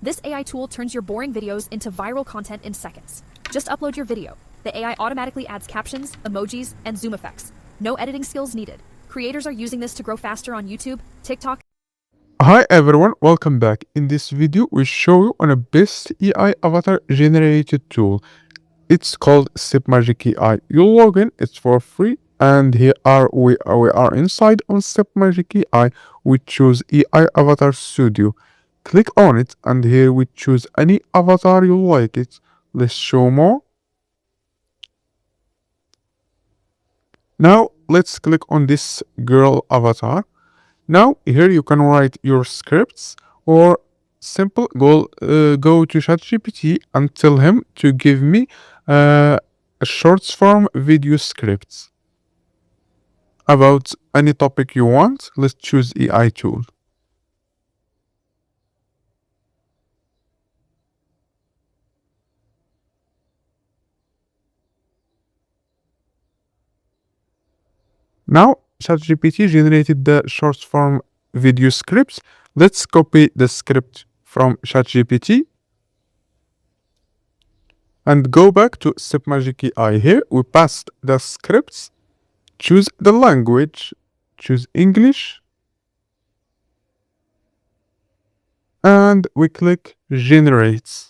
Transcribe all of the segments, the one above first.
This AI tool turns your boring videos into viral content in seconds. Just upload your video. The AI automatically adds captions, emojis, and zoom effects. No editing skills needed. Creators are using this to grow faster on YouTube, TikTok. Hi everyone, welcome back. In this video, we show you on a best AI avatar generated tool. It's called StepMagic AI. You log in, it's for free, and here we are inside on StepMagic AI. We choose AI Avatar Studio. Click on it, and here we choose any avatar you like it. Let's show more. Now let's click on this girl avatar. Now here you can write your scripts or simple go to ChatGPT and tell him to give me a short form video scripts about any topic you want. Let's choose AI tool. Now ChatGPT generated the short form video scripts. Let's copy the script from ChatGPT and go back to StepMagic AI. Here we passed the scripts, choose the language, choose English, and we click generate.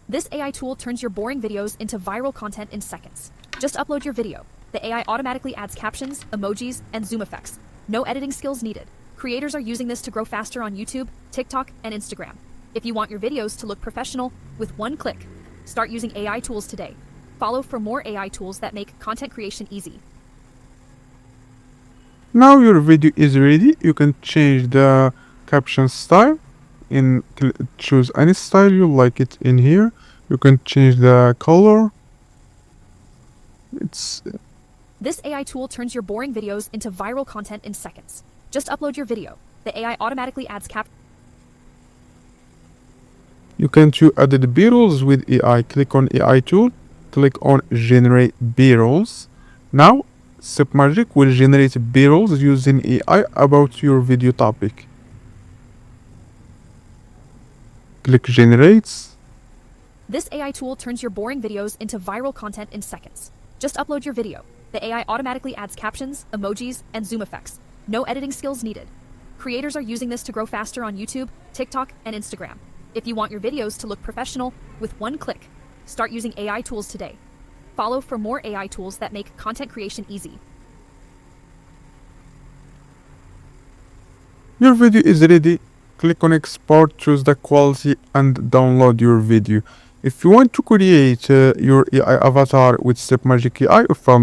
This AI tool turns your boring videos into viral content in seconds. Just upload your video. The AI automatically adds captions, emojis, and zoom effects. No editing skills needed. Creators are using this to grow faster on YouTube, TikTok, and Instagram. If you want your videos to look professional, with one click, start using AI tools today. Follow for more AI tools that make content creation easy. Now your video is ready. You can change the caption style. Choose any style you like it in here. You can change the color. This AI tool turns your boring videos into viral content in seconds. Just upload your video. The AI automatically adds You can choose edit B-rolls with AI. Click on AI tool. Click on generate B-rolls. Now StepMagic will generate B-rolls using AI about your video topic. Click generate. This AI tool turns your boring videos into viral content in seconds. Just upload your video. The AI automatically adds captions, emojis, and zoom effects. No editing skills needed. Creators are using this to grow faster on YouTube, TikTok, and Instagram. If you want your videos to look professional, with one click, start using AI tools today. Follow for more AI tools that make content creation easy. Your video is ready. Click on export, choose the quality, and download your video. If you want to create your AI avatar with StepMagic AI from